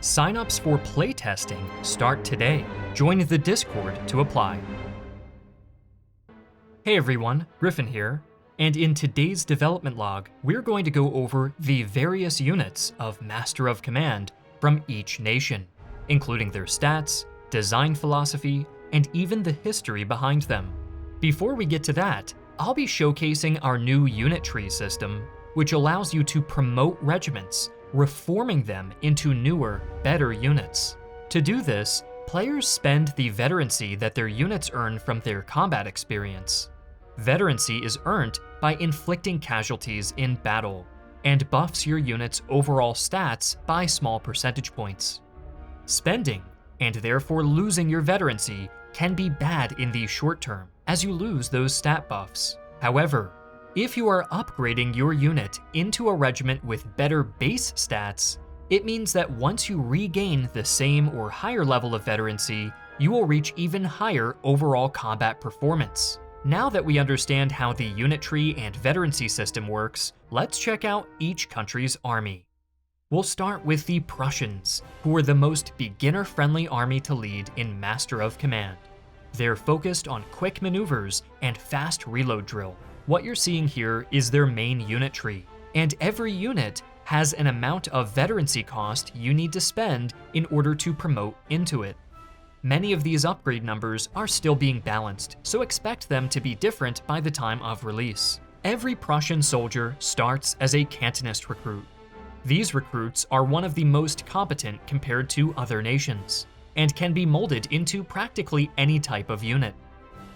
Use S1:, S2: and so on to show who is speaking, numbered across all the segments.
S1: Signups for playtesting start today. Join the Discord to apply. Hey everyone, Griffin here, and in today's development log, we're going to go over the various units of Master of Command from each nation, including their stats, design philosophy, and even the history behind them. Before we get to that, I'll be showcasing our new unit tree system, which allows you to promote regiments, reforming them into newer, better units. To do this, players spend the veterancy that their units earn from their combat experience. Veterancy is earned by inflicting casualties in battle, and buffs your unit's overall stats by small percentage points. Spending, and therefore losing your veterancy, can be bad in the short term, as you lose those stat buffs. However, if you are upgrading your unit into a regiment with better base stats, it means that once you regain the same or higher level of veterancy, you will reach even higher overall combat performance. Now that we understand how the unit tree and veterancy system works, let's check out each country's army. We'll start with the Prussians, who are the most beginner-friendly army to lead in Master of Command. They're focused on quick maneuvers and fast reload drill. What you're seeing here is their main unit tree, and every unit has an amount of veterancy cost you need to spend in order to promote into it. Many of these upgrade numbers are still being balanced, so expect them to be different by the time of release. Every Prussian soldier starts as a cantonist recruit. These recruits are one of the most competent compared to other nations, and can be molded into practically any type of unit.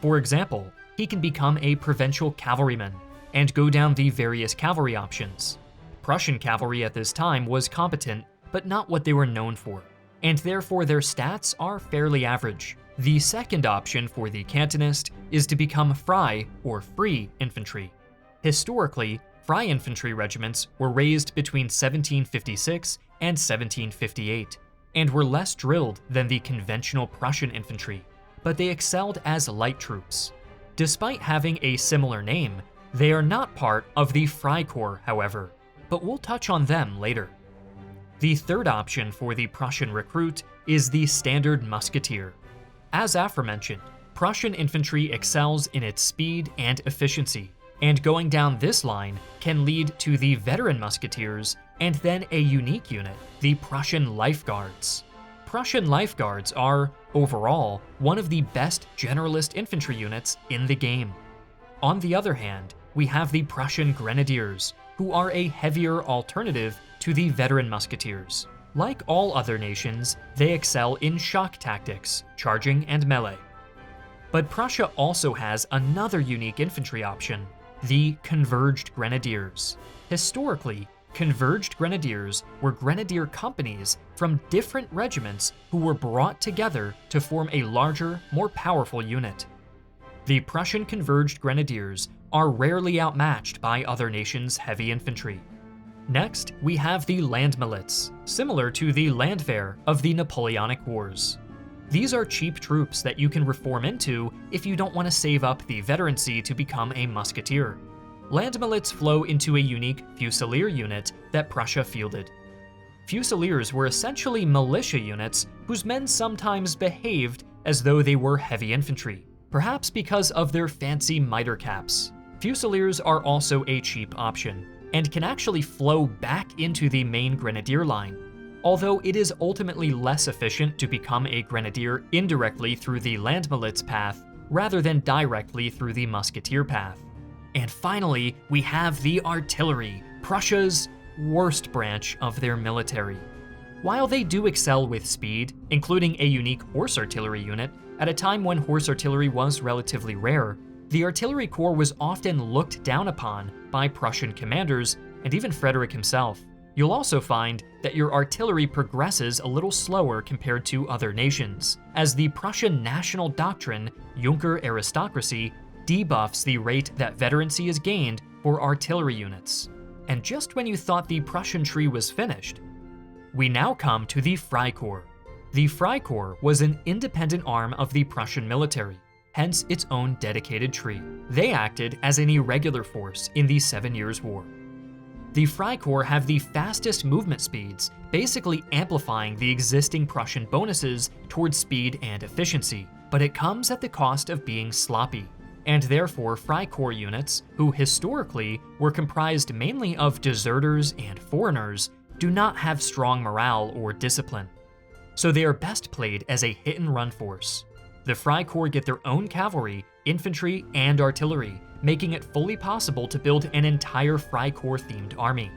S1: For example, he can become a provincial cavalryman and go down the various cavalry options. Prussian cavalry at this time was competent, but not what they were known for, and therefore their stats are fairly average. The second option for the cantonist is to become Frei or free infantry. Historically, Frei infantry regiments were raised between 1756 and 1758, and were less drilled than the conventional Prussian infantry, but they excelled as light troops. Despite having a similar name, they are not part of the Freikorps, however, but we'll touch on them later. The third option for the Prussian recruit is the standard musketeer. As aforementioned, Prussian infantry excels in its speed and efficiency, and going down this line can lead to the veteran musketeers and then a unique unit, the Prussian Life Guards. Prussian Life Guards are, overall, one of the best generalist infantry units in the game. On the other hand, we have the Prussian Grenadiers, who are a heavier alternative to the veteran musketeers. Like all other nations, they excel in shock tactics, charging, and melee. But Prussia also has another unique infantry option, the Converged Grenadiers. Historically, Converged Grenadiers were grenadier companies from different regiments who were brought together to form a larger, more powerful unit. The Prussian Converged Grenadiers are rarely outmatched by other nations' heavy infantry. Next, we have the Landmiliz, similar to the Landwehr of the Napoleonic Wars. These are cheap troops that you can reform into if you don't want to save up the veterancy to become a musketeer. Landmiliz flow into a unique Fusilier unit that Prussia fielded. Fusiliers were essentially militia units whose men sometimes behaved as though they were heavy infantry, perhaps because of their fancy mitre caps. Fusiliers are also a cheap option, and can actually flow back into the main grenadier line, although it is ultimately less efficient to become a grenadier indirectly through the Landmiliz path rather than directly through the musketeer path. And finally, we have the artillery, Prussia's worst branch of their military. While they do excel with speed, including a unique horse artillery unit, at a time when horse artillery was relatively rare, the artillery corps was often looked down upon by Prussian commanders and even Frederick himself. You'll also find that your artillery progresses a little slower compared to other nations, as the Prussian national doctrine, Junker aristocracy, debuffs the rate that veterancy is gained for artillery units. And just when you thought the Prussian tree was finished, we now come to the Freikorps. The Freikorps was an independent arm of the Prussian military, hence its own dedicated tree. They acted as an irregular force in the 7 Years' War. The Freikorps have the fastest movement speeds, basically amplifying the existing Prussian bonuses towards speed and efficiency, but it comes at the cost of being sloppy. And therefore Freikorps units, who historically were comprised mainly of deserters and foreigners, do not have strong morale or discipline. So they are best played as a hit-and-run force. The Freikorps get their own cavalry, infantry, and artillery, making it fully possible to build an entire Freikorps-themed army.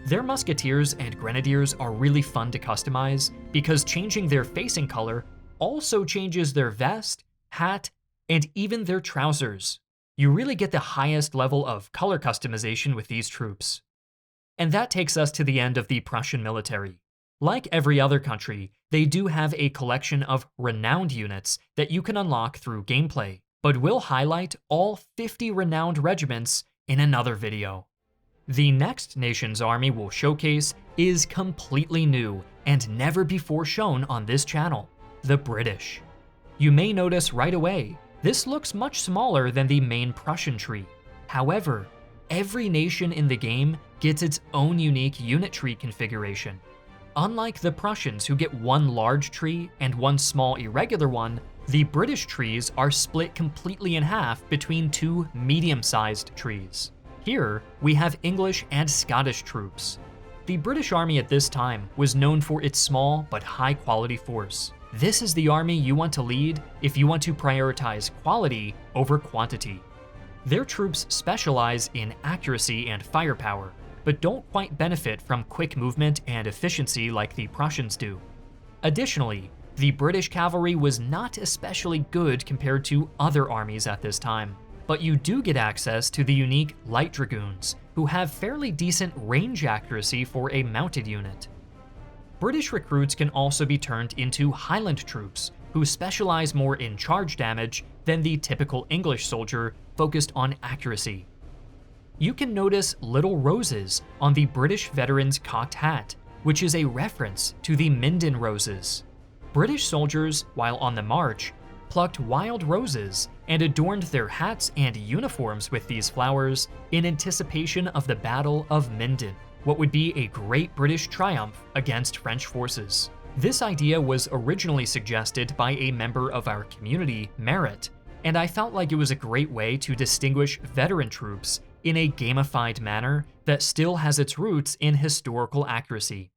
S1: Their musketeers and grenadiers are really fun to customize because changing their facing color also changes their vest, hat, and even their trousers. You really get the highest level of color customization with these troops. And that takes us to the end of the Prussian military. Like every other country, they do have a collection of renowned units that you can unlock through gameplay, but we'll highlight all 50 renowned regiments in another video. The next nation's army we'll showcase is completely new and never before shown on this channel, the British. You may notice right away, this looks much smaller than the main Prussian tree. However, every nation in the game gets its own unique unit tree configuration. Unlike the Prussians, who get one large tree and one small irregular one, the British trees are split completely in half between two medium-sized trees. Here, we have English and Scottish troops. The British Army at this time was known for its small but high-quality force. This is the army you want to lead if you want to prioritize quality over quantity. Their troops specialize in accuracy and firepower, but don't quite benefit from quick movement and efficiency like the Prussians do. Additionally, the British cavalry was not especially good compared to other armies at this time, but you do get access to the unique light dragoons, who have fairly decent range accuracy for a mounted unit. British recruits can also be turned into Highland troops, who specialize more in charge damage than the typical English soldier focused on accuracy. You can notice little roses on the British veteran's cocked hat, which is a reference to the Minden roses. British soldiers, while on the march, plucked wild roses and adorned their hats and uniforms with these flowers in anticipation of the Battle of Minden, what would be a great British triumph against French forces. This idea was originally suggested by a member of our community, Merritt, and I felt like it was a great way to distinguish veteran troops in a gamified manner that still has its roots in historical accuracy.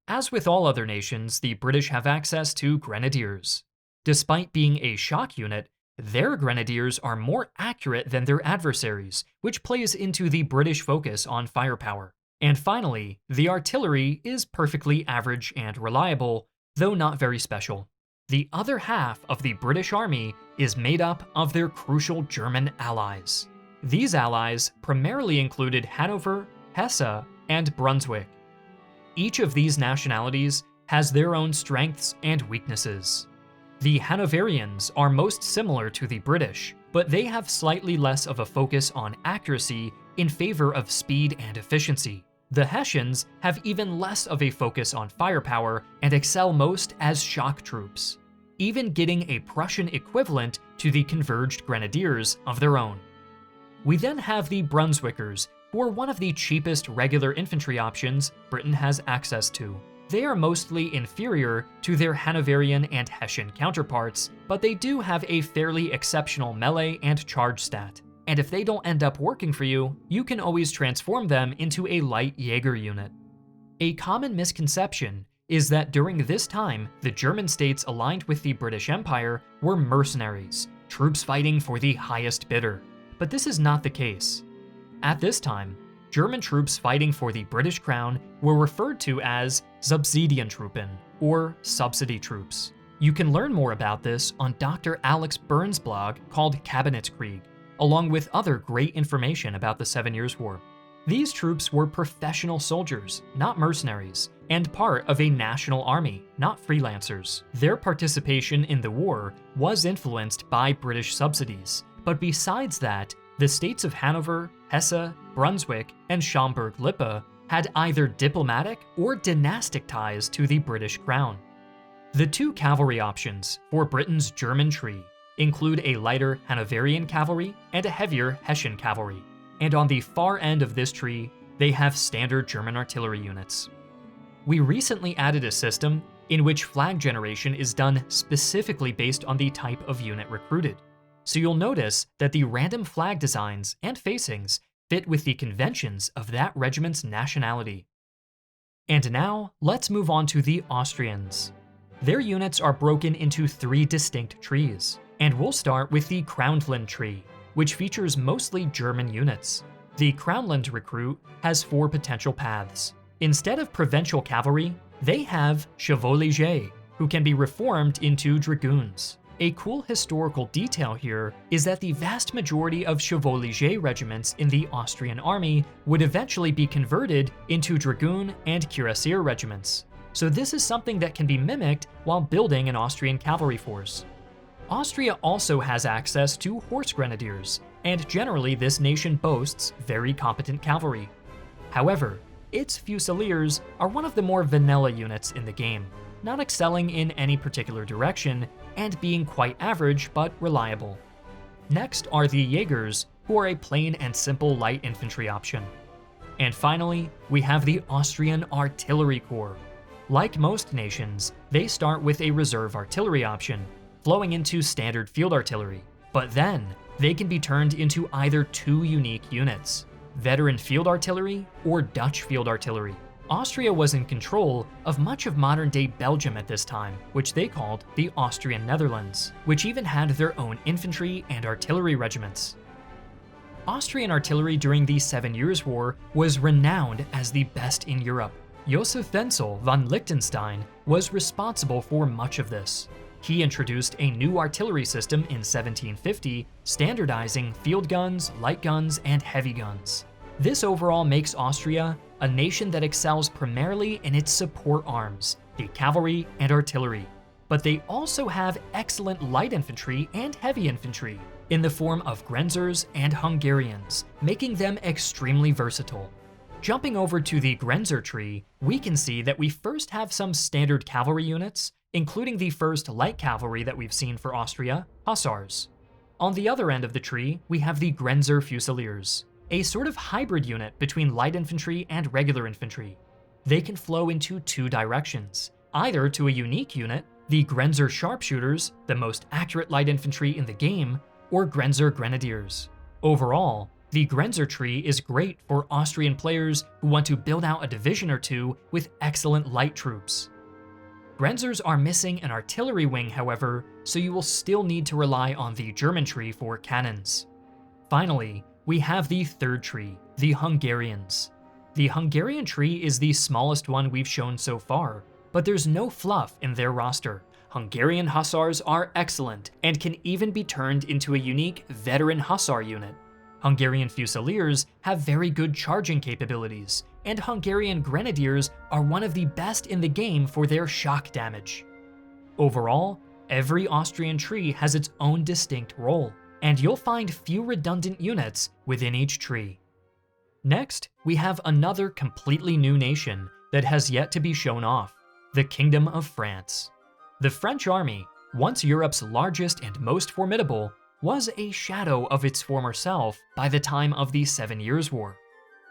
S1: As with all other nations, the British have access to grenadiers. Despite being a shock unit, their grenadiers are more accurate than their adversaries, which plays into the British focus on firepower. And finally, the artillery is perfectly average and reliable, though not very special. The other half of the British Army is made up of their crucial German allies. These allies primarily included Hanover, Hesse, and Brunswick. Each of these nationalities has their own strengths and weaknesses. The Hanoverians are most similar to the British, but they have slightly less of a focus on accuracy in favor of speed and efficiency. The Hessians have even less of a focus on firepower and excel most as shock troops, even getting a Prussian equivalent to the converged grenadiers of their own. We then have the Brunswickers, who are one of the cheapest regular infantry options Britain has access to. They are mostly inferior to their Hanoverian and Hessian counterparts, but they do have a fairly exceptional melee and charge stat. And if they don't end up working for you, you can always transform them into a light Jaeger unit. A common misconception is that during this time, the German states aligned with the British Empire were mercenaries, troops fighting for the highest bidder. But this is not the case. At this time, German troops fighting for the British Crown were referred to as Subsidientruppen, or subsidy troops. You can learn more about this on Dr. Alex Burns' blog called Kabinettskrieg, along with other great information about the 7 Years' War. These troops were professional soldiers, not mercenaries, and part of a national army, not freelancers. Their participation in the war was influenced by British subsidies, but besides that, the states of Hanover, Hesse, Brunswick, and Schaumburg-Lippe had either diplomatic or dynastic ties to the British Crown. The two cavalry options for Britain's German tree include a lighter Hanoverian cavalry and a heavier Hessian cavalry. And on the far end of this tree, they have standard German artillery units. We recently added a system in which flag generation is done specifically based on the type of unit recruited. So you'll notice that the random flag designs and facings fit with the conventions of that regiment's nationality. And now, let's move on to the Austrians. Their units are broken into 3 distinct trees, and we'll start with the Crownland tree, which features mostly German units. The Crownland recruit has 4 potential paths. Instead of provincial cavalry, they have chevaux légers, who can be reformed into dragoons. A cool historical detail here is that the vast majority of chevaux légers regiments in the Austrian army would eventually be converted into dragoon and cuirassier regiments. So this is something that can be mimicked while building an Austrian cavalry force. Austria also has access to horse grenadiers, and generally this nation boasts very competent cavalry. However, its fusiliers are one of the more vanilla units in the game, not excelling in any particular direction and being quite average but reliable. Next are the Jaegers, who are a plain and simple light infantry option. And finally, we have the Austrian Artillery Corps. Like most nations, they start with a reserve artillery option, flowing into standard field artillery, but then they can be turned into either 2 unique units: veteran field artillery or Dutch field artillery. Austria was in control of much of modern-day Belgium at this time, which they called the Austrian Netherlands, which even had their own infantry and artillery regiments. Austrian artillery during the 7 Years' War was renowned as the best in Europe. Josef Wenzel von Liechtenstein was responsible for much of this. He introduced a new artillery system in 1750, standardizing field guns, light guns, and heavy guns. This overall makes Austria a nation that excels primarily in its support arms, the cavalry and artillery. But they also have excellent light infantry and heavy infantry in the form of Grenzers and Hungarians, making them extremely versatile. Jumping over to the Grenzer tree, we can see that we first have some standard cavalry units, including the first light cavalry that we've seen for Austria, Hussars. On the other end of the tree, we have the Grenzer Fusiliers, a sort of hybrid unit between light infantry and regular infantry. They can flow into 2 directions, either to a unique unit, the Grenzer Sharpshooters, the most accurate light infantry in the game, or Grenzer Grenadiers. Overall, the Grenzer tree is great for Austrian players who want to build out a division or 2 with excellent light troops. Grenzers are missing an artillery wing, however, so you will still need to rely on the German tree for cannons. Finally, we have the third tree, the Hungarians. The Hungarian tree is the smallest one we've shown so far, but there's no fluff in their roster. Hungarian Hussars are excellent and can even be turned into a unique veteran Hussar unit. Hungarian Fusiliers have very good charging capabilities, and Hungarian Grenadiers are one of the best in the game for their shock damage. Overall, every Austrian tree has its own distinct role, and you'll find few redundant units within each tree. Next, we have another completely new nation that has yet to be shown off, the Kingdom of France. The French army, once Europe's largest and most formidable, was a shadow of its former self by the time of the 7 Years' War.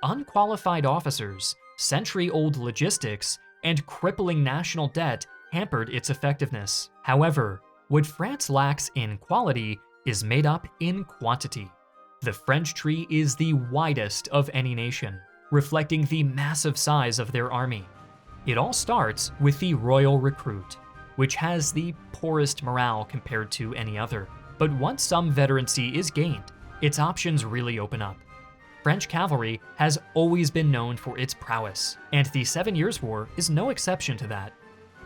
S1: Unqualified officers, century-old logistics, and crippling national debt hampered its effectiveness. However, what France lacks in quality is made up in quantity. The French tree is the widest of any nation, reflecting the massive size of their army. It all starts with the Royal Recruit, which has the poorest morale compared to any other. But once some veterancy is gained, its options really open up. French cavalry has always been known for its prowess, and the 7 Years' War is no exception to that.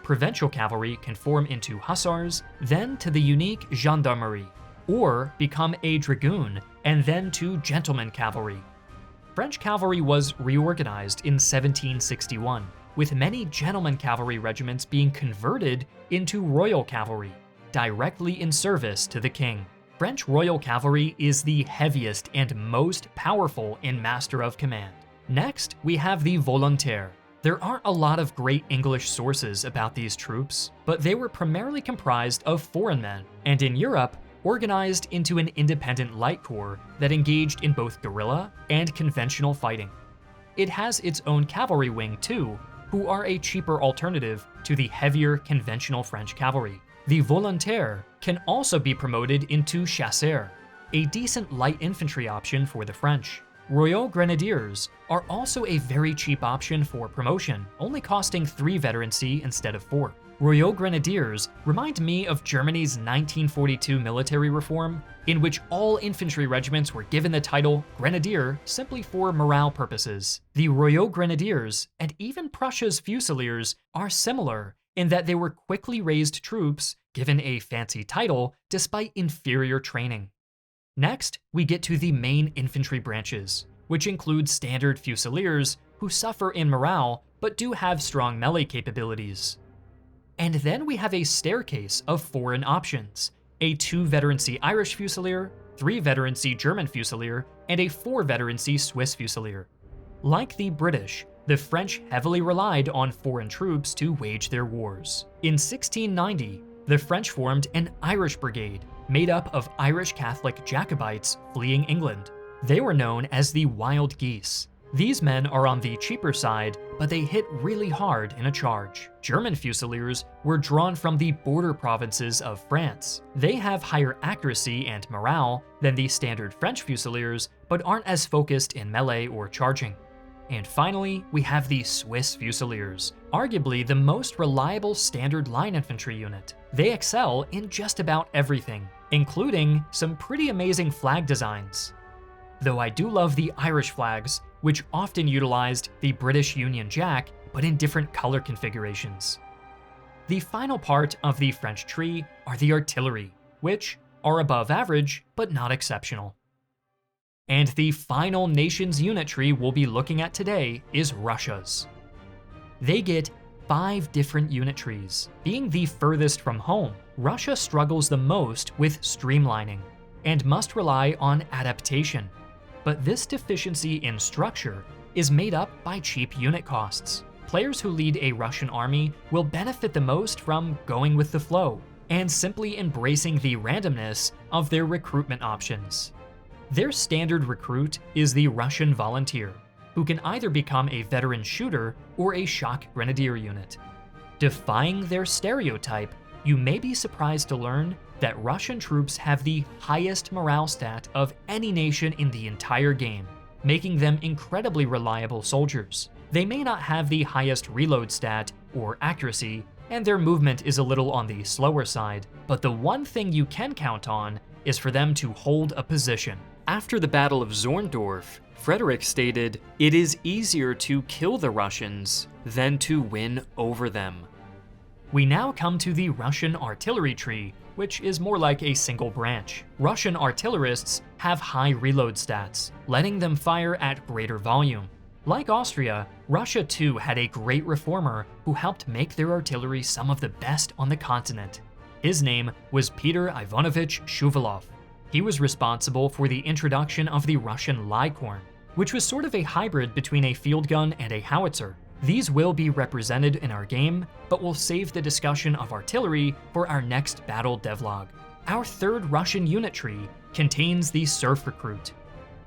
S1: Provincial cavalry can form into hussars, then to the unique gendarmerie, or become a dragoon, and then to gentleman cavalry. French cavalry was reorganized in 1761, with many gentleman cavalry regiments being converted into royal cavalry, directly in service to the king. French Royal Cavalry is the heaviest and most powerful in Master of Command. Next, we have the Volontaire. There aren't a lot of great English sources about these troops, but they were primarily comprised of foreign men, and in Europe, organized into an independent light corps that engaged in both guerrilla and conventional fighting. it has its own cavalry wing too, who are a cheaper alternative to the heavier conventional French cavalry. The volontaires can also be promoted into chasseurs, a decent light infantry option for the French. Royal Grenadiers are also a very cheap option for promotion, only costing 3 veterancy instead of 4. Royal Grenadiers remind me of Germany's 1942 military reform, in which all infantry regiments were given the title Grenadier simply for morale purposes. The Royal Grenadiers, and even Prussia's Fusiliers, are similar in that they were quickly raised troops given a fancy title despite inferior training. Next, we get to the main infantry branches, which include standard Fusiliers who suffer in morale but do have strong melee capabilities. And then we have a staircase of foreign options, a 2 veterancy Irish Fusilier, 3 veterancy German Fusilier, and a 4 veterancy Swiss Fusilier. Like the British, the French heavily relied on foreign troops to wage their wars. In 1690, the French formed an Irish Brigade, made up of Irish Catholic Jacobites fleeing England. They were known as the Wild Geese. These men are on the cheaper side, but they hit really hard in a charge. German Fusiliers were drawn from the border provinces of France. They have higher accuracy and morale than the standard French Fusiliers, but aren't as focused in melee or charging. And finally, we have the Swiss Fusiliers, arguably the most reliable standard line infantry unit. They excel in just about everything, including some pretty amazing flag designs. Though I do love the Irish flags, which often utilized the British Union Jack, but in different color configurations. The final part of the French tree are the artillery, which are above average, but not exceptional. And the final nation's unit tree we'll be looking at today is Russia's. They get 5 different unit trees. Being the furthest from home, Russia struggles the most with streamlining and must rely on adaptation. But this deficiency in structure is made up by cheap unit costs. Players who lead a Russian army will benefit the most from going with the flow and simply embracing the randomness of their recruitment options. Their standard recruit is the Russian volunteer, who can either become a veteran shooter or a shock grenadier unit. Defying their stereotype, you may be surprised to learn that Russian troops have the highest morale stat of any nation in the entire game, making them incredibly reliable soldiers. They may not have the highest reload stat or accuracy, and their movement is a little on the slower side, but the one thing you can count on is for them to hold a position. After the Battle of Zorndorf, Frederick stated, "It is easier to kill the Russians than to win over them." We now come to the Russian artillery tree, which is more like a single branch. Russian artillerists have high reload stats, letting them fire at greater volume. Like Austria, Russia too had a great reformer who helped make their artillery some of the best on the continent. His name was Peter Ivanovich Shuvalov. He was responsible for the introduction of the Russian Lycorn, which was sort of a hybrid between a field gun and a howitzer. These will be represented in our game, but we'll save the discussion of artillery for our next battle devlog. Our third Russian unit tree contains the Serf Recruit.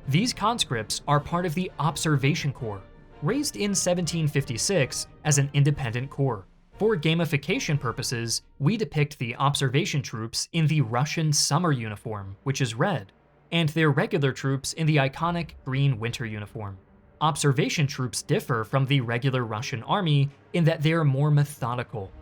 S1: These conscripts are part of the Observation Corps, raised in 1756 as an independent corps. For gamification purposes, we depict the observation troops in the Russian summer uniform, which is red, and their regular troops in the iconic green winter uniform. Observation troops differ from the regular Russian army in that they are more methodical.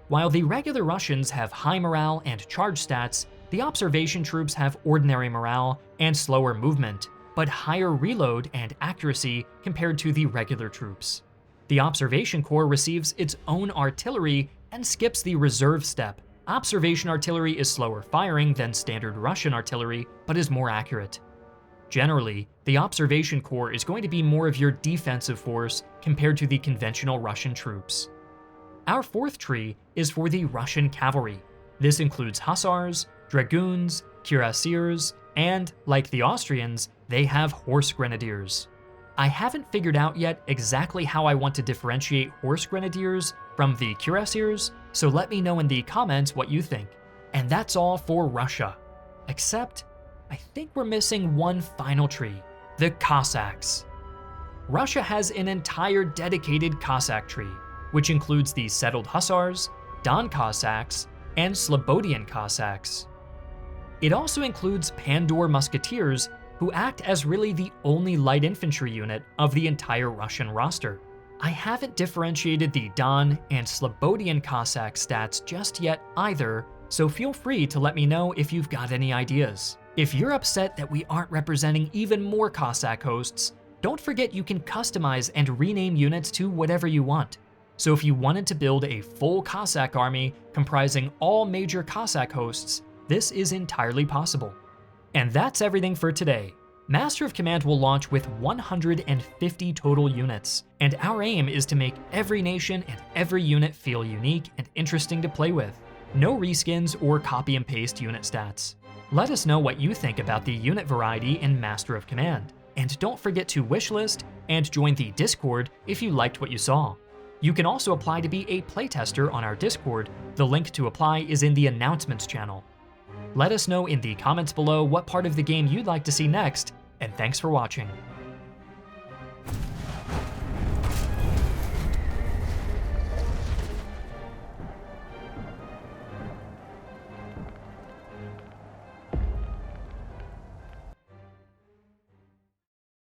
S1: While the regular Russians have high morale and charge stats, the observation troops have ordinary morale and slower movement, but higher reload and accuracy compared to the regular troops. The Observation Corps receives its own artillery and skips the reserve step. Observation artillery is slower firing than standard Russian artillery, but is more accurate. Generally, the Observation Corps is going to be more of your defensive force compared to the conventional Russian troops. Our fourth tree is for the Russian cavalry. This includes hussars, dragoons, cuirassiers, and, like the Austrians, they have horse grenadiers. I haven't figured out yet exactly how I want to differentiate horse grenadiers from the cuirassiers, so let me know in the comments what you think. And that's all for Russia. Except, I think we're missing one final tree, the Cossacks. Russia has an entire dedicated Cossack tree, which includes the settled Hussars, Don Cossacks, and Slobodian Cossacks. It also includes Pandor Musketeers, who act as really the only light infantry unit of the entire Russian roster. I haven't differentiated the Don and Slobodian Cossack stats just yet either, so feel free to let me know if you've got any ideas. If you're upset that we aren't representing even more Cossack hosts, don't forget you can customize and rename units to whatever you want. So if you wanted to build a full Cossack army comprising all major Cossack hosts, this is entirely possible. And that's everything for today. Master of Command will launch with 150 total units, and our aim is to make every nation and every unit feel unique and interesting to play with. No reskins or copy and paste unit stats. Let us know what you think about the unit variety in Master of Command, and don't forget to wishlist and join the Discord if you liked what you saw. You can also apply to be a playtester on our Discord. The link to apply is in the announcements channel. Let us know in the comments below what part of the game you'd like to see next, and thanks for watching.